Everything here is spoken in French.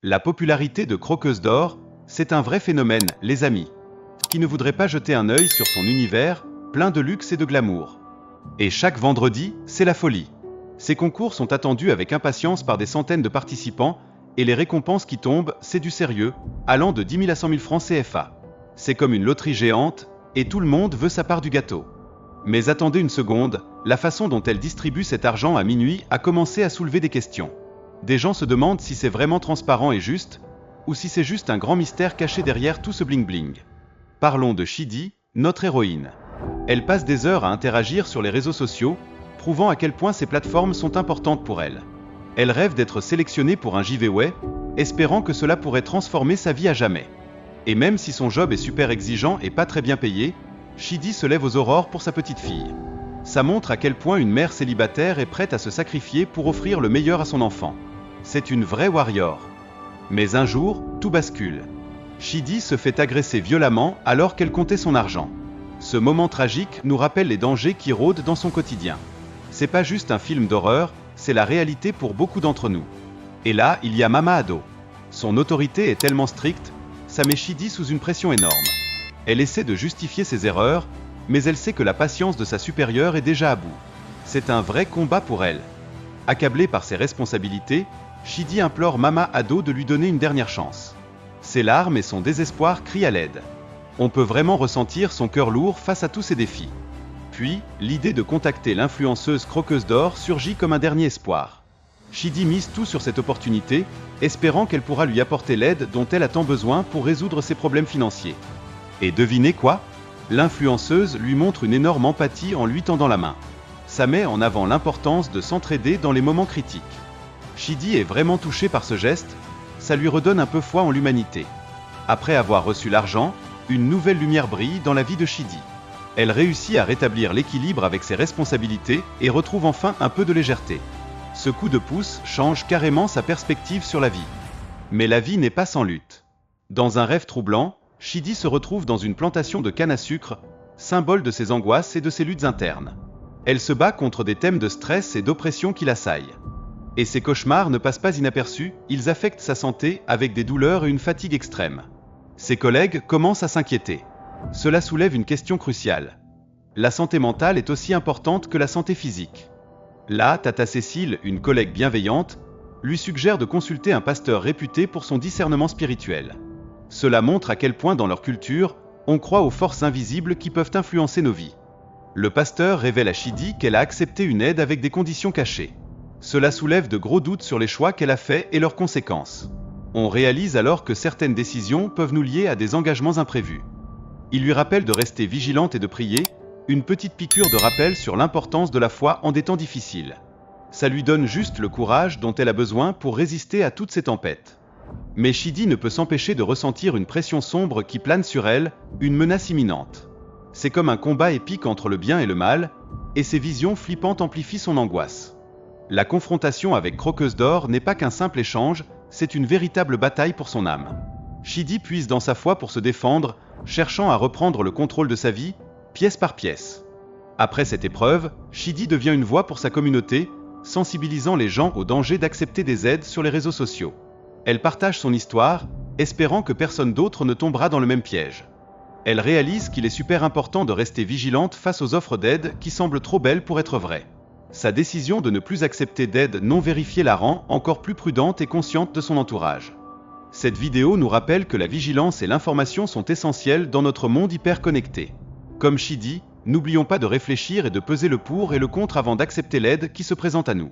La popularité de Croqueuse d'Or, c'est un vrai phénomène, les amis. Qui ne voudrait pas jeter un œil sur son univers, plein de luxe et de glamour. Et chaque vendredi, c'est la folie. Ces concours sont attendus avec impatience par des centaines de participants, et les récompenses qui tombent, c'est du sérieux, allant de 10 000 à 100 000 francs CFA. C'est comme une loterie géante, et tout le monde veut sa part du gâteau. Mais attendez une seconde, la façon dont elle distribue cet argent à minuit a commencé à soulever des questions. Des gens se demandent si c'est vraiment transparent et juste, ou si c'est juste un grand mystère caché derrière tout ce bling-bling. Parlons de Chidi, notre héroïne. Elle passe des heures à interagir sur les réseaux sociaux, prouvant à quel point ces plateformes sont importantes pour elle. Elle rêve d'être sélectionnée pour un giveaway, espérant que cela pourrait transformer sa vie à jamais. Et même si son job est super exigeant et pas très bien payé, Chidi se lève aux aurores pour sa petite fille. Ça montre à quel point une mère célibataire est prête à se sacrifier pour offrir le meilleur à son enfant. C'est une vraie warrior. Mais un jour, tout bascule. Chidi se fait agresser violemment alors qu'elle comptait son argent. Ce moment tragique nous rappelle les dangers qui rôdent dans son quotidien. C'est pas juste un film d'horreur, c'est la réalité pour beaucoup d'entre nous. Et là, il y a Mama Ado. Son autorité est tellement stricte, ça met Chidi sous une pression énorme. Elle essaie de justifier ses erreurs, mais elle sait que la patience de sa supérieure est déjà à bout. C'est un vrai combat pour elle. Accablée par ses responsabilités, Chidi implore Mama Ado de lui donner une dernière chance. Ses larmes et son désespoir crient à l'aide. On peut vraiment ressentir son cœur lourd face à tous ces défis. Puis, l'idée de contacter l'influenceuse Croqueuse d'Or surgit comme un dernier espoir. Chidi mise tout sur cette opportunité, espérant qu'elle pourra lui apporter l'aide dont elle a tant besoin pour résoudre ses problèmes financiers. Et devinez quoi ? L'influenceuse lui montre une énorme empathie en lui tendant la main. Ça met en avant l'importance de s'entraider dans les moments critiques. Chidi est vraiment touché par ce geste, ça lui redonne un peu foi en l'humanité. Après avoir reçu l'argent, une nouvelle lumière brille dans la vie de Chidi. Elle réussit à rétablir l'équilibre avec ses responsabilités et retrouve enfin un peu de légèreté. Ce coup de pouce change carrément sa perspective sur la vie. Mais la vie n'est pas sans lutte. Dans un rêve troublant, Chidi se retrouve dans une plantation de canne à sucre, symbole de ses angoisses et de ses luttes internes. Elle se bat contre des thèmes de stress et d'oppression qui l'assaillent. Et ces cauchemars ne passent pas inaperçus, ils affectent sa santé avec des douleurs et une fatigue extrême. Ses collègues commencent à s'inquiéter. Cela soulève une question cruciale. La santé mentale est aussi importante que la santé physique. Là, Tata Cécile, une collègue bienveillante, lui suggère de consulter un pasteur réputé pour son discernement spirituel. Cela montre à quel point dans leur culture, on croit aux forces invisibles qui peuvent influencer nos vies. Le pasteur révèle à Chidi qu'elle a accepté une aide avec des conditions cachées. Cela soulève de gros doutes sur les choix qu'elle a faits et leurs conséquences. On réalise alors que certaines décisions peuvent nous lier à des engagements imprévus. Il lui rappelle de rester vigilante et de prier, une petite piqûre de rappel sur l'importance de la foi en des temps difficiles. Ça lui donne juste le courage dont elle a besoin pour résister à toutes ces tempêtes. Mais Chidi ne peut s'empêcher de ressentir une pression sombre qui plane sur elle, une menace imminente. C'est comme un combat épique entre le bien et le mal, et ses visions flippantes amplifient son angoisse. La confrontation avec Croqueuse d'Or n'est pas qu'un simple échange, c'est une véritable bataille pour son âme. Chidi puise dans sa foi pour se défendre, cherchant à reprendre le contrôle de sa vie, pièce par pièce. Après cette épreuve, Chidi devient une voix pour sa communauté, sensibilisant les gens au danger d'accepter des aides sur les réseaux sociaux. Elle partage son histoire, espérant que personne d'autre ne tombera dans le même piège. Elle réalise qu'il est super important de rester vigilante face aux offres d'aide qui semblent trop belles pour être vraies. Sa décision de ne plus accepter d'aide non vérifiée la rend encore plus prudente et consciente de son entourage. Cette vidéo nous rappelle que la vigilance et l'information sont essentielles dans notre monde hyper connecté. Comme Chidi, n'oublions pas de réfléchir et de peser le pour et le contre avant d'accepter l'aide qui se présente à nous.